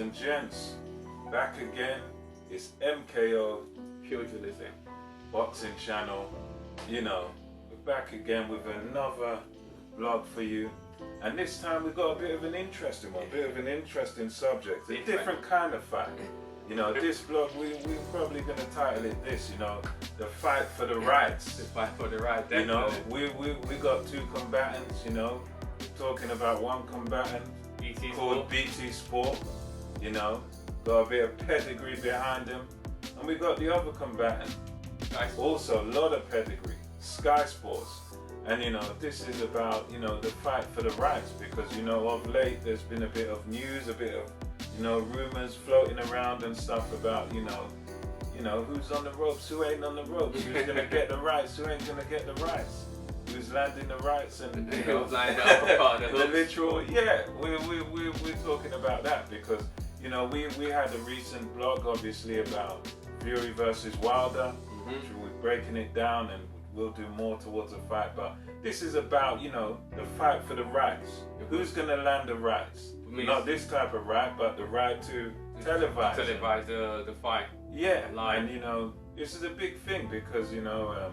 and gents, back again. It's MKO Pugilism. Boxing Channel. You know, we're back again with another vlog for you. And this time we've got a bit of an interesting one, a bit of an interesting subject, a different kind of fight. You know, this vlog, we're probably going to title it this, you know, the fight for the rights. The fight for the right, You know, definitely. we got two combatants, you know, talking about one combatant BT called Sport. BT Sport, you know, got a bit of pedigree behind him. And we got the other combatant, Sky Sport. also a lot of pedigree, Sky Sports. And you know, this is about, you know, the fight for the rights, because you know, of late there's been a bit of news, a bit of, you know, rumors floating around and stuff about, you know, who's on the ropes, who ain't on the ropes, who's gonna get the rights, who ain't gonna get the rights, who's landing the rights, and you know, the literal, yeah, we're talking about that because, you know, we had a recent blog obviously about Fury versus Wilder, which we're breaking it down, and we'll do more towards the fight, but this is about, you know, the fight for the rights. Who's going to land the rights? Not this type of right, but the right to televise. Televise the fight. Yeah, Live. and you know, this is a big thing because, you know,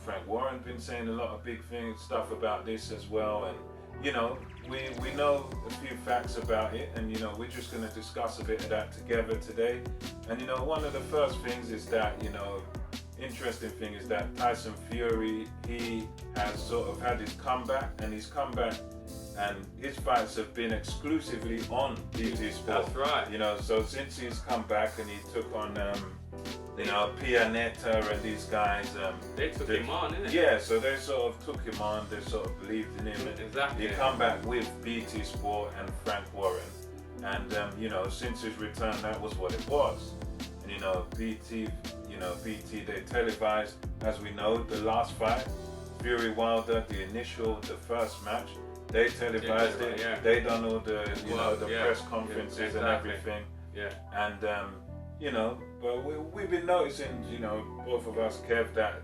Frank Warren's been saying a lot of big stuff about this as well, and you know, we know a few facts about it, and you know, we're just going to discuss a bit of that together today. And you know, one of the first things is that, you know, interesting thing is that Tyson Fury, he has sort of had his comeback, and his fights have been exclusively on BT Sport. That's right. You know, so since he's come back and he took on, you know, Pianeta and these guys. They took him on, innit? Yeah, so they sort of took him on, they sort of believed in him. Exactly. He come back with BT Sport and Frank Warren. And, you know, since his return, that was what it was. And, you know, BT, they televised, as we know, the last fight, Fury Wilder, the first match. They televised it. Yeah. They done all the, you know, the press conferences and everything. Yeah. And, you know, but we've been noticing, you know, both of us, Kev, that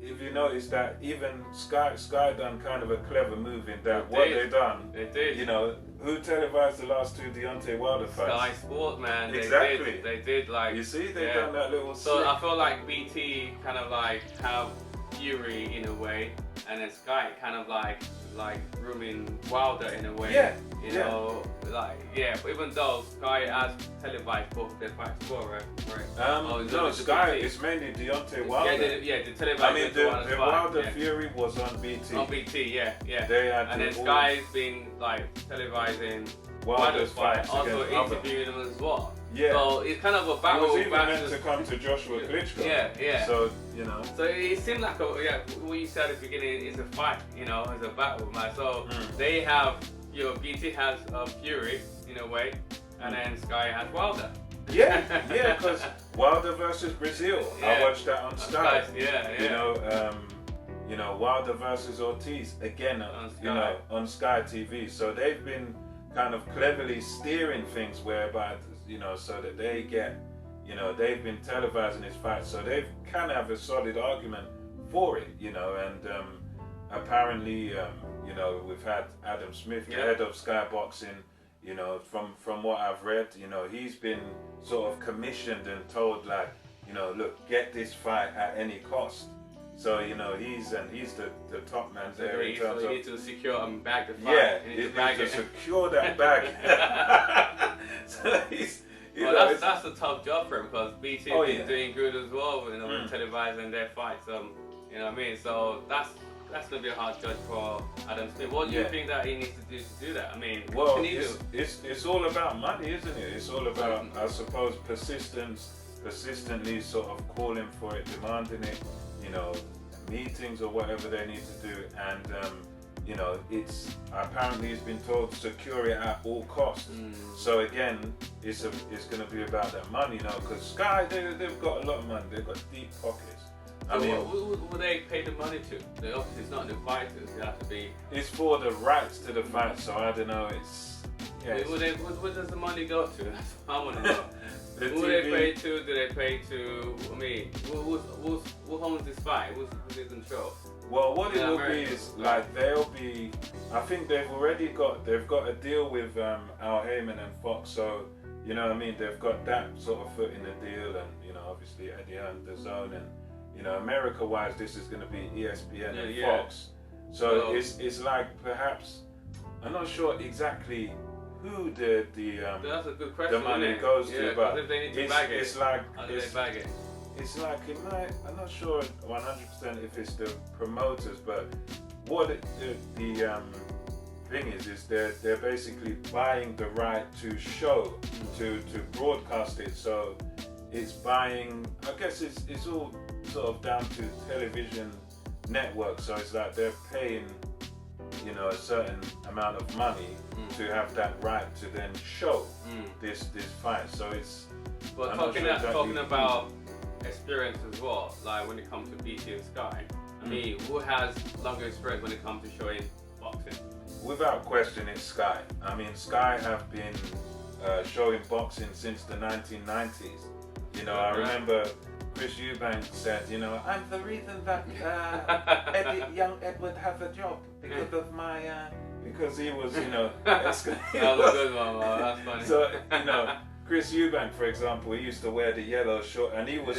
if you notice that even Sky done kind of a clever move in that they done. They did. You know, who televised the last two Deontay Wilder fights? Sky Sport, man. Exactly. They did like. You see, they done that little. So I feel like BT kind of like have Fury in a way, and then Sky kind of like grooming Wilder in a way. Yeah. You know, like even though Sky has televised both of their fights before, right? No, Sky is mainly Deontay Wilder. The televised. I mean, the Wilder Fury was on BT. On BT, yeah. They had and then Sky's been like televising Wilder's fights, also against interviewing them as well. Yeah. So it's kind of a battle. He was even meant to come to Joshua Klitschko. Yeah. So, you know. So it seemed like what you said at the beginning is a fight, you know, it's a battle, man. So they have, you know, BT has Fury in a way, and then Sky has Wilder. Yeah, because Wilder versus Brazil. I watched that on Sky. You know, Wilder versus Ortiz again, on Sky TV. So they've been kind of cleverly steering things whereby, you know, so that they get, you know, they've been televising his fights, so they kind of have a solid argument for it, you know, and apparently, you know, we've had Adam Smith, the head of Sky Boxing, you know, from what I've read, you know, he's been sort of commissioned and told, like, you know, look, get this fight at any cost. So, you know, he's the top man there in terms you of... need to secure and bag the fight. Yeah, he needs to secure that bag. So he's... that's a tough job for him, because BT is doing good as well, you know, televising their fights. You know what I mean? So that's going to be a hard judge for Adam Smith. What do you think that he needs to do that? I mean, well, can he do? It's all about money, isn't it? It's all about, I suppose, persistently sort of calling for it, demanding it, you know, meetings or whatever they need to do, and you know, it's apparently he's been told to secure it at all costs. So again, it's going to be about that money, you know, because Sky, they've got a lot of money, they've got deep pockets. I mean, will they pay the money to? Obviously, it's not the fighters. It has to be. It's for the rights to the fight, so I don't know. Where does the money go to? That's what I want to know. Who they pay to? Do they pay to? I mean, who owns this fight? Who's in control? Well, what it will be is like they'll be. I think they've got a deal with Al Heyman and Fox, so you know what I mean. They've got that sort of foot in the deal, and you know, obviously Etihad, DAZN, and you know, America-wise, this is going to be ESPN and Fox. So it's like perhaps I'm not sure exactly who that's a good question, the money goes to, but if they need to bag it, it's like how do they bag it? It's like I'm not sure 100% if it's the promoters, but what the thing is they're basically buying the right to show, to broadcast it. So it's buying. I guess it's all sort of down to television networks. So it's like they're paying, you know, a certain amount of money to have that right to then show this fight. So it's. But talking about experience as well, like when it comes to BT and Sky, I mean, who has longer experience when it comes to showing boxing? Without question, it's Sky. I mean, Sky have been showing boxing since the 1990s. You know, I remember Chris Eubank said, you know, I'm the reason that young Edward has a job because of my, because he was, you know, that was a good one, man. That's funny. So, you know, Chris Eubank, for example, he used to wear the yellow short, and he was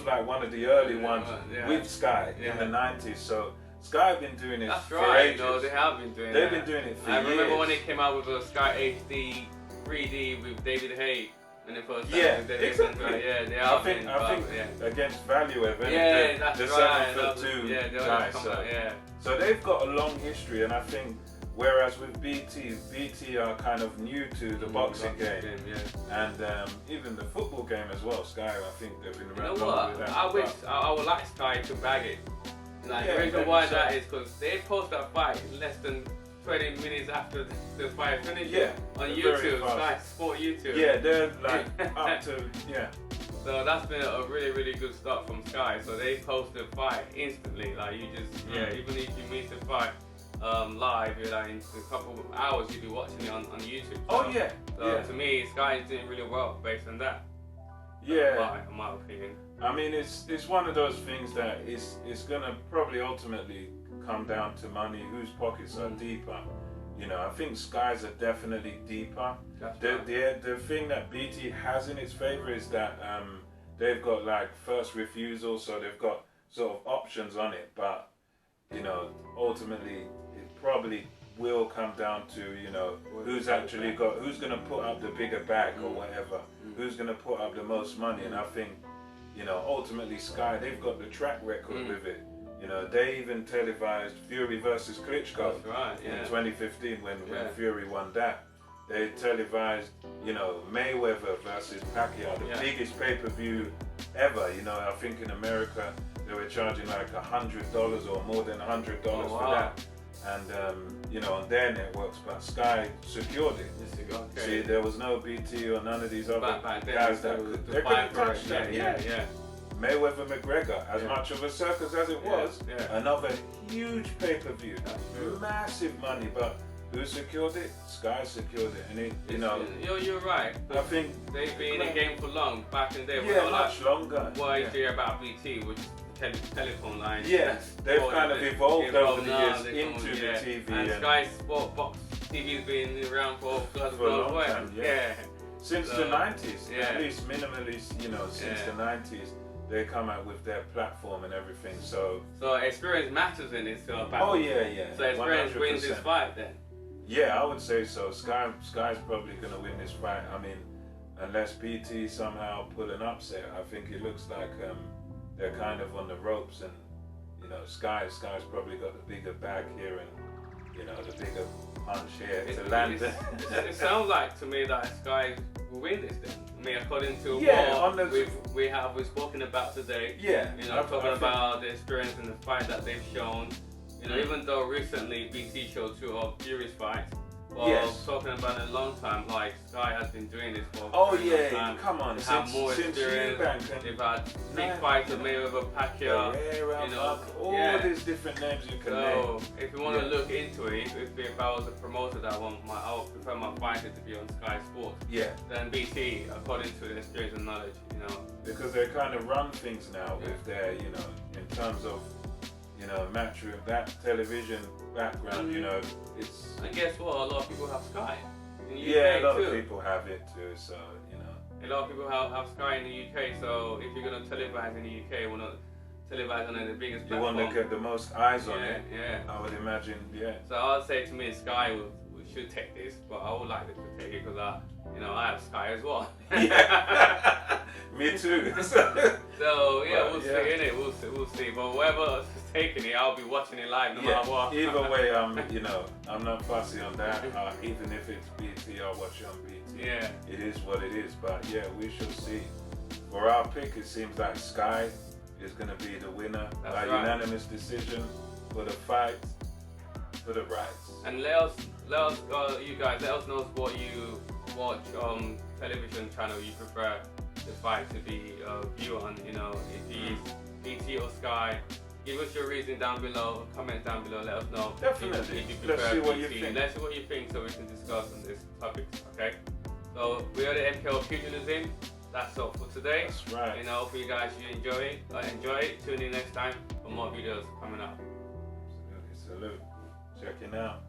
like one of the early ones with Sky in the 90s. So Sky have been doing it for ages. No, they have been doing it. They've been doing it for years. I remember when they came out with a Sky HD 3D with David Haye. When they first exactly. They I think against Valuev, that's the right. 7'2" guy. So they've got a long history, and I think whereas with BT are kind of new to the boxing game, and even the football game as well. Sky, I think they've been around longer with that. I would like Sky to bag it. Like, the reason why that is because they post that fight less than 20 minutes after the fight finishes on YouTube, Sky Sport YouTube. Yeah, they're like up to, So that's been a really, really good start from Sky. So they post the fight instantly. Like you just, even if you meet the fight live, you're like in a couple of hours you'll be watching it on YouTube. So, to me, Sky is doing really well based on that. Yeah. In my opinion. I mean, it's one of those things that it's gonna probably ultimately come down to money, whose pockets are deeper. You know, I think Sky's are definitely deeper. The thing that BT has in its favor is that they've got like first refusal, so they've got sort of options on it. But you know, ultimately, it probably will come down to, you know, who's going to put up the bigger bag or whatever, who's going to put up the most money. And I think, you know, ultimately Sky, they've got the track record with it. You know, they even televised Fury versus Klitschko in 2015 when Fury won that. They televised, you know, Mayweather versus Pacquiao, the biggest pay-per-view ever. You know, I think in America they were charging like $100 or more than $100 for that. And, you know, on their networks, but Sky secured it. See, there was no BT or none of these other guys that couldn't touch that. Mayweather McGregor, as much of a circus as it was, another huge pay-per-view, massive money, but who secured it? Sky secured it, and you know. You're right. I think they've been in the game for long. Back in the day, much longer. What I hear about BT, which is telephone lines. Yeah, they've kind of evolved over the years into the TV. And Sky Sport Box TV's been around for a long time. Since the 90s, at least minimally, you know, since the 90s. They come out with their platform and everything, so experience matters in this battle. So experience 100%. wins this fight then. Yeah, I would say so. Sky's probably going to win this fight. I mean, unless BT somehow pull an upset, I think it looks like they're kind of on the ropes, and you know, Sky's probably got the bigger bag here, and you know, the bigger punch here to land it. It sounds like to me that Sky will win this then. I mean, according to what we've spoken about today. You know, talking about the experience in the fight that they've shown. You know, even though recently BT showed 2 of Fury's fights, talking about a long time, like Sky has been doing this for a long time. Come on, they have more experience. They've had big fights with Mayweather, Pacquiao, you know, all these different names you can name. So if you want to look into it, if I was a promoter that I would prefer my fighter to be on Sky Sports. Then BT, according to the experience and knowledge, you know. Because they kind of run things now with their, you know, in terms of, you you know, matchroom, that television background, you know, it's... And guess what? A lot of people have Sky. In the Yeah, UK a lot too. of people have it too, so, you know. A lot of people have Sky in the UK, so if you're going to televise in the UK, we're not televise on the biggest You platform. want to get the most eyes on it. Yeah. I would imagine, yeah. So I would say to me, Sky we should take this, but I would like them to take it because I have Sky as well. Yeah. Me too. So yeah, Well, we'll yeah. see, innit? We'll see. But whoever is taking it, I'll be watching it live no matter what. Either way, I'm not fussy on that. Even if it's BT, I'll watch it on BT. Yeah. It is what it is. But yeah, we shall see. For our pick, it seems like Sky is going to be the winner That's by right. unanimous decision for the fight for the rights. And you guys, let us know what you watch television channel you prefer the fight to be viewed on. You know, if you use BT or Sky. Give us your reason down below. Comment down below. Let us know. Definitely. If you Let's prefer see what BT. you think. Let's see what you think so we can discuss on this topic. Okay. So we are the MKO Pugilism. That's all for today. That's right. And I hope you guys enjoy it. Tune in next time for more videos coming up. Salute. Check it out.